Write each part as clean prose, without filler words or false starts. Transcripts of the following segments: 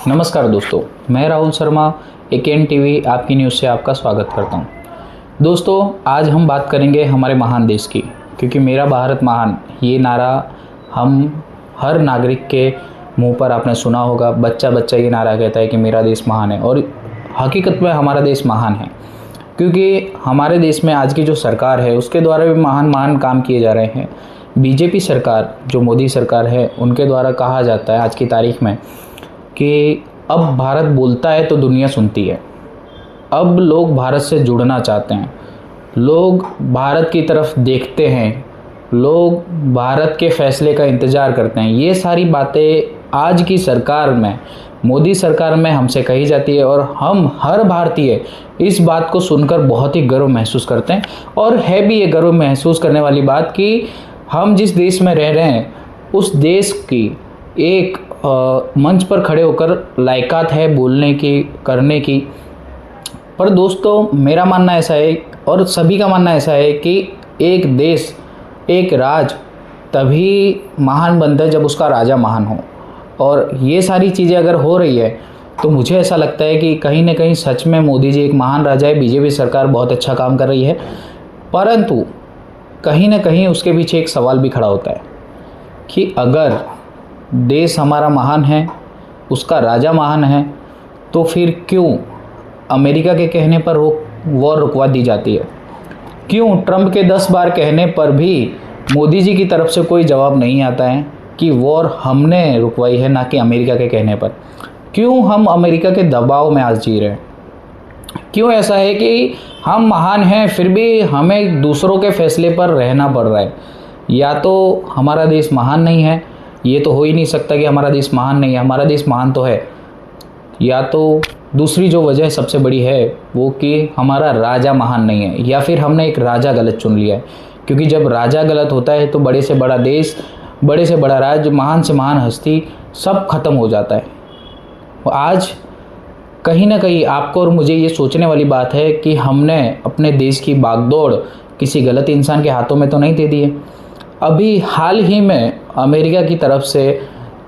नमस्कार दोस्तों, मैं राहुल शर्मा एकेएन टीवी आपकी न्यूज़ से आपका स्वागत करता हूं। दोस्तों, आज हम बात करेंगे हमारे महान देश की, क्योंकि मेरा भारत महान ये नारा हम हर नागरिक के मुंह पर आपने सुना होगा। बच्चा बच्चा ये नारा कहता है कि मेरा देश महान है, और हकीकत में हमारा देश महान है, क्योंकि हमारे देश में आज की जो सरकार है उसके द्वारा भी महान महान काम किए जा रहे हैं। बीजेपी सरकार, जो मोदी सरकार है, उनके द्वारा कहा जाता है आज की तारीख में कि अब भारत बोलता है तो दुनिया सुनती है। अब लोग भारत से जुड़ना चाहते हैं, लोग भारत की तरफ देखते हैं, लोग भारत के फैसले का इंतज़ार करते हैं। ये सारी बातें आज की सरकार में, मोदी सरकार में हमसे कही जाती है, और हम हर भारतीय इस बात को सुनकर बहुत ही गर्व महसूस करते हैं। और है भी ये गर्व महसूस करने वाली बात कि हम जिस देश में रह रहे हैं उस देश की एक मंच पर खड़े होकर लायकात है बोलने की, करने की। पर दोस्तों, मेरा मानना ऐसा है और सभी का मानना ऐसा है कि एक देश, एक राज तभी महान बनता है जब उसका राजा महान हो। और ये सारी चीज़ें अगर हो रही है तो मुझे ऐसा लगता है कि कहीं ना कहीं सच में मोदी जी एक महान राजा है, बीजेपी सरकार बहुत अच्छा काम कर रही है। परंतु कहीं ना कहीं उसके पीछे एक सवाल भी खड़ा होता है कि अगर देश हमारा महान है, उसका राजा महान है, तो फिर क्यों अमेरिका के कहने पर वॉर रुकवा दी जाती है? क्यों ट्रंप के 10 बार कहने पर भी मोदी जी की तरफ से कोई जवाब नहीं आता है कि वॉर हमने रुकवाई है, ना कि अमेरिका के कहने पर? क्यों हम अमेरिका के दबाव में आज जी रहे हैं? क्यों ऐसा है कि हम महान हैं फिर भी हमें दूसरों के फैसले पर रहना पड़ रहा है? या तो हमारा देश महान नहीं है, ये तो हो ही नहीं सकता कि हमारा देश महान नहीं है, हमारा देश महान तो है। या तो दूसरी जो वजह सबसे बड़ी है वो कि हमारा राजा महान नहीं है, या फिर हमने एक राजा गलत चुन लिया है। क्योंकि जब राजा गलत होता है तो बड़े से बड़ा देश, बड़े से बड़ा राज्य, महान से महान हस्ती सब खत्म हो जाता है। आज कहीं ना कहीं आपको और मुझे ये सोचने वाली बात है कि हमने अपने देश की बागडोर किसी गलत इंसान के हाथों में तो नहीं दे दी है। अभी हाल ही में अमेरिका की तरफ से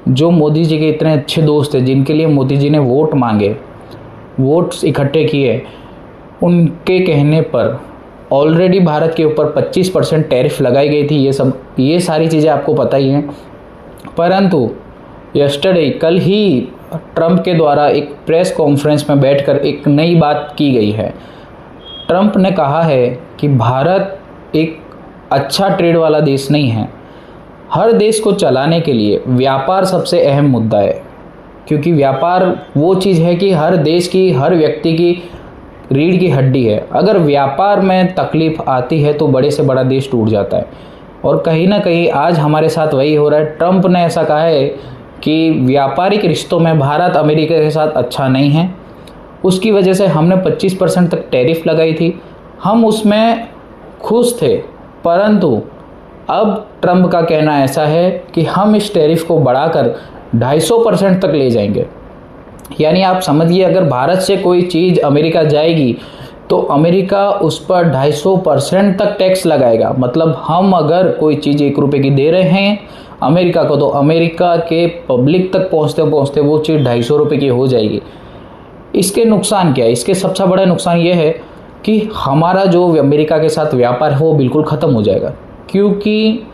जो मोदी जी के इतने अच्छे दोस्त हैं, जिनके लिए मोदी जी ने वोट मांगे, वोट्स इकट्ठे किए, उनके कहने पर ऑलरेडी भारत के ऊपर 25% टैरिफ लगाई गई थी। ये सारी चीज़ें आपको पता ही हैं। परंतु यस्टरडे, कल ही ट्रंप के द्वारा एक प्रेस कॉन्फ्रेंस में बैठकर एक नई बात की गई है। ट्रंप ने कहा है कि भारत एक अच्छा ट्रेड वाला देश नहीं है। हर देश को चलाने के लिए व्यापार सबसे अहम मुद्दा है, क्योंकि व्यापार वो चीज़ है कि हर देश की, हर व्यक्ति की रीढ़ की हड्डी है। अगर व्यापार में तकलीफ आती है तो बड़े से बड़ा देश टूट जाता है। और कहीं ना कहीं आज हमारे साथ वही हो रहा है। ट्रंप ने ऐसा कहा है कि व्यापारिक रिश्तों में भारत अमेरिका के साथ अच्छा नहीं है। उसकी वजह से हमने 25% तक टैरिफ लगाई थी, हम उसमें खुश थे। परंतु अब ट्रंप का कहना ऐसा है कि हम इस टैरिफ को बढ़ाकर 250% तक ले जाएंगे। यानी आप समझिए, अगर भारत से कोई चीज़ अमेरिका जाएगी तो अमेरिका उस पर 250% तक टैक्स लगाएगा। मतलब हम अगर कोई चीज़ 1 रुपये की दे रहे हैं अमेरिका को, तो अमेरिका के पब्लिक तक पहुँचते पहुँचते वो चीज़ 250 रुपये की हो जाएगी। इसके नुकसान क्या है? इसके सबसे बड़ा नुकसान ये है कि हमारा जो अमेरिका के साथ व्यापार है वो बिल्कुल ख़त्म हो जाएगा, क्योंकि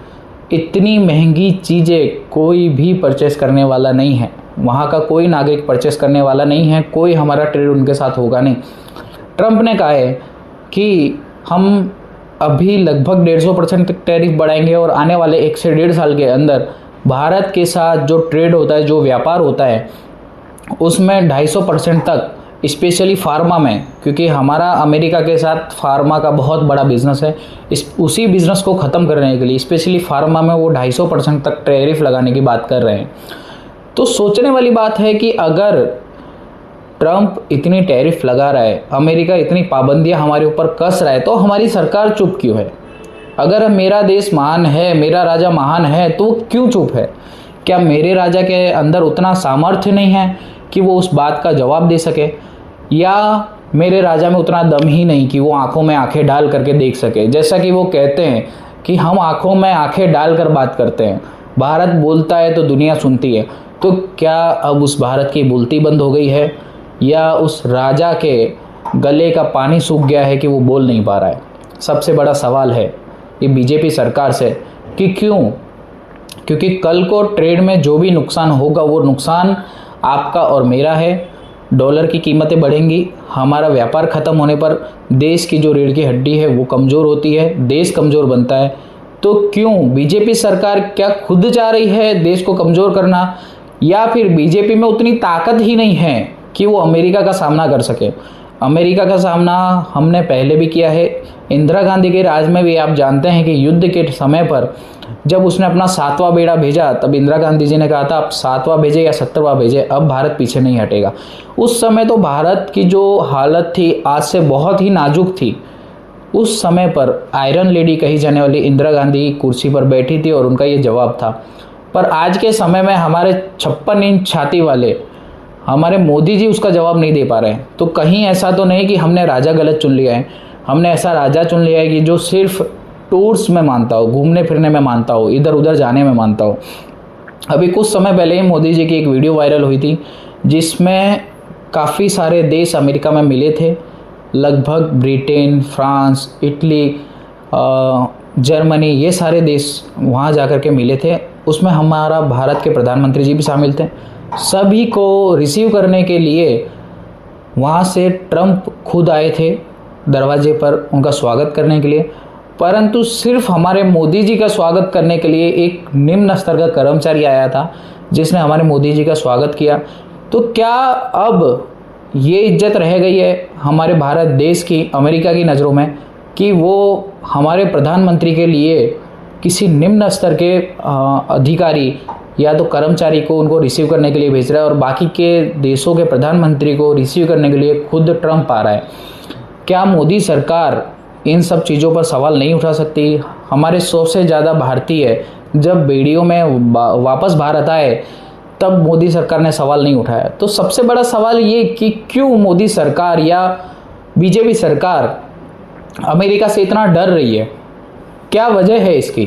इतनी महंगी चीज़ें कोई भी परचेस करने वाला नहीं है। वहाँ का कोई नागरिक परचेस करने वाला नहीं है, कोई हमारा ट्रेड उनके साथ होगा नहीं। ट्रंप ने कहा है कि हम अभी लगभग 150% तक टैरिफ बढ़ाएंगे, और आने वाले 1 से 1.5 साल के अंदर भारत के साथ जो ट्रेड होता है, जो व्यापार होता है, उसमें 250% तक, स्पेशली फार्मा में, क्योंकि हमारा अमेरिका के साथ फार्मा का बहुत बड़ा बिजनेस है, उसी बिज़नेस को ख़त्म करने के लिए स्पेशली फार्मा में वो 250% तक टैरिफ लगाने की बात कर रहे हैं। तो सोचने वाली बात है कि अगर ट्रंप इतनी टैरिफ लगा रहा है, अमेरिका इतनी पाबंदियां हमारे ऊपर कस रहा है, तो हमारी सरकार चुप क्यों है? अगर मेरा देश महान है, मेरा राजा महान है, तो क्यों चुप है? क्या मेरे राजा के अंदर उतना सामर्थ्य नहीं है कि वो उस बात का जवाब दे सके? या मेरे राजा में उतना दम ही नहीं कि वो आंखों में आंखें डाल करके देख सके? जैसा कि वो कहते हैं कि हम आंखों में आंखें डाल कर बात करते हैं, भारत बोलता है तो दुनिया सुनती है। तो क्या अब उस भारत की बोलती बंद हो गई है, या उस राजा के गले का पानी सूख गया है कि वो बोल नहीं पा रहा है? सबसे बड़ा सवाल है ये बीजेपी सरकार से कि क्यों? क्योंकि कल को ट्रेड में जो भी नुकसान होगा वो नुकसान आपका और मेरा है। डॉलर की कीमतें बढ़ेंगी, हमारा व्यापार ख़त्म होने पर देश की जो रीढ़ की हड्डी है वो कमज़ोर होती है, देश कमज़ोर बनता है। तो क्यों बीजेपी सरकार क्या खुद चाह रही है देश को कमज़ोर करना, या फिर बीजेपी में उतनी ताकत ही नहीं है कि वो अमेरिका का सामना कर सके? अमेरिका का सामना हमने पहले भी किया है। इंदिरा गांधी के राज में भी आप जानते हैं कि युद्ध के समय पर जब उसने अपना 7वां बेड़ा भेजा, तब इंदिरा गांधी जी ने कहा था आप 7वां भेजे या 70वां भेजे, अब भारत पीछे नहीं हटेगा। उस समय तो भारत की जो हालत थी आज से बहुत ही नाजुक थी। उस समय पर आयरन लेडी कही जाने वाली इंदिरा गांधी कुर्सी पर बैठी थी और उनका ये जवाब था। पर आज के समय में हमारे 56 इंच छाती वाले हमारे मोदी जी उसका जवाब नहीं दे पा रहे हैं। तो कहीं ऐसा तो नहीं कि हमने राजा गलत चुन लिया है? हमने ऐसा राजा चुन लिया है कि जो सिर्फ टूर्स में मानता हो, घूमने फिरने में मानता हो, इधर उधर जाने में मानता हो। अभी कुछ समय पहले ही मोदी जी की एक वीडियो वायरल हुई थी जिसमें काफ़ी सारे देश अमेरिका में मिले थे, लगभग ब्रिटेन, फ्रांस, इटली, जर्मनी, ये सारे देश वहाँ जाकर के मिले थे। उसमें हमारा भारत के प्रधानमंत्री जी भी शामिल थे। सभी को रिसीव करने के लिए वहाँ से ट्रंप खुद आए थे दरवाजे पर उनका स्वागत करने के लिए, परंतु सिर्फ हमारे मोदी जी का स्वागत करने के लिए एक निम्न स्तर का कर्मचारी आया था जिसने हमारे मोदी जी का स्वागत किया। तो क्या अब ये इज्जत रह गई है हमारे भारत देश की अमेरिका की नज़रों में कि वो हमारे प्रधानमंत्री के लिए किसी निम्न स्तर के अधिकारी या तो कर्मचारी को उनको रिसीव करने के लिए भेज रहा है, और बाकी के देशों के प्रधानमंत्री को रिसीव करने के लिए खुद ट्रंप आ रहा है? क्या मोदी सरकार इन सब चीज़ों पर सवाल नहीं उठा सकती? हमारे 100 से ज़्यादा भारतीय जब बेड़ियों में वापस भारत आए तब मोदी सरकार ने सवाल नहीं उठाया। तो सबसे बड़ा सवाल ये कि क्यों मोदी सरकार या बीजेपी सरकार अमेरिका से इतना डर रही है? क्या वजह है इसकी?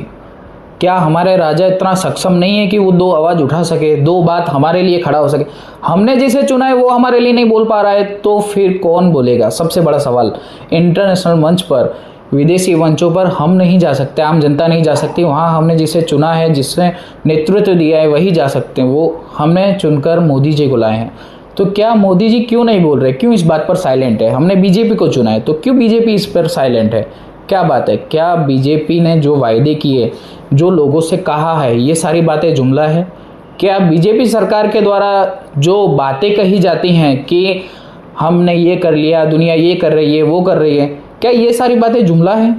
क्या हमारे राजा इतना सक्षम नहीं है कि वो दो आवाज़ उठा सके, दो बात हमारे लिए खड़ा हो सके? हमने जिसे चुना है वो हमारे लिए नहीं बोल पा रहा है तो फिर कौन बोलेगा? सबसे बड़ा सवाल। इंटरनेशनल मंच पर, विदेशी मंचों पर हम नहीं जा सकते, आम जनता नहीं जा सकती। वहाँ हमने जिसे चुना है, जिसने नेतृत्व दिया है, वही जा सकते हैं। वो हमने चुनकर मोदी जी को लाए हैं। तो क्या मोदी जी क्यों नहीं बोल रहे? क्यों इस बात पर साइलेंट है? हमने बीजेपी को चुना है तो क्यों बीजेपी इस पर साइलेंट है? क्या बात है? क्या बीजेपी ने जो वायदे किए, जो लोगों से कहा है, ये सारी बातें जुमला है? क्या बीजेपी सरकार के द्वारा जो बातें कही जाती हैं कि हमने ये कर लिया, दुनिया ये कर रही है, वो कर रही है, क्या ये सारी बातें जुमला है?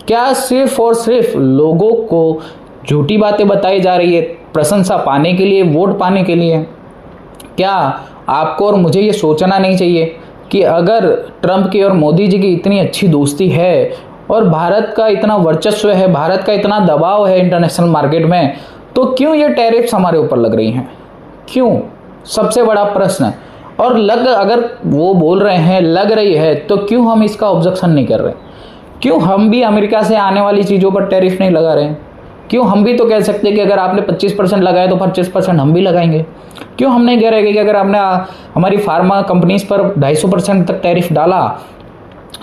क्या सिर्फ और सिर्फ लोगों को झूठी बातें बताई जा रही है प्रशंसा पाने के लिए, वोट पाने के लिए? क्या आपको और मुझे ये सोचना नहीं चाहिए कि अगर ट्रंप की और मोदी जी की इतनी अच्छी दोस्ती है और भारत का इतना वर्चस्व है, भारत का इतना दबाव है इंटरनेशनल मार्केट में, तो क्यों ये टैरिफ्स हमारे ऊपर लग रही हैं? क्यों? सबसे बड़ा प्रश्न। और अगर वो बोल रहे हैं लग रही है तो क्यों हम इसका ऑब्जेक्शन नहीं कर रहे? क्यों हम भी अमेरिका से आने वाली चीज़ों पर टैरिफ नहीं लगा रहे हैं? क्यों हम भी तो कह सकते हैं कि अगर आपने 25% लगाए तो 25% हम भी लगाएंगे? क्यों हम नहीं कह रहे कि अगर आपने हमारी फार्मा कंपनीज पर 250% तक टैरिफ डाला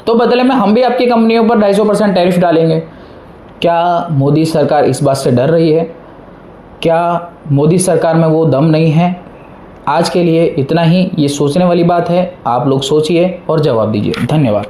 तो बदले में हम भी आपकी कंपनियों पर 250% टैरिफ डालेंगे? क्या मोदी सरकार इस बात से डर रही है? क्या मोदी सरकार में वो दम नहीं है? आज के लिए इतना ही। ये सोचने वाली बात है, आप लोग सोचिए और जवाब दीजिए। धन्यवाद।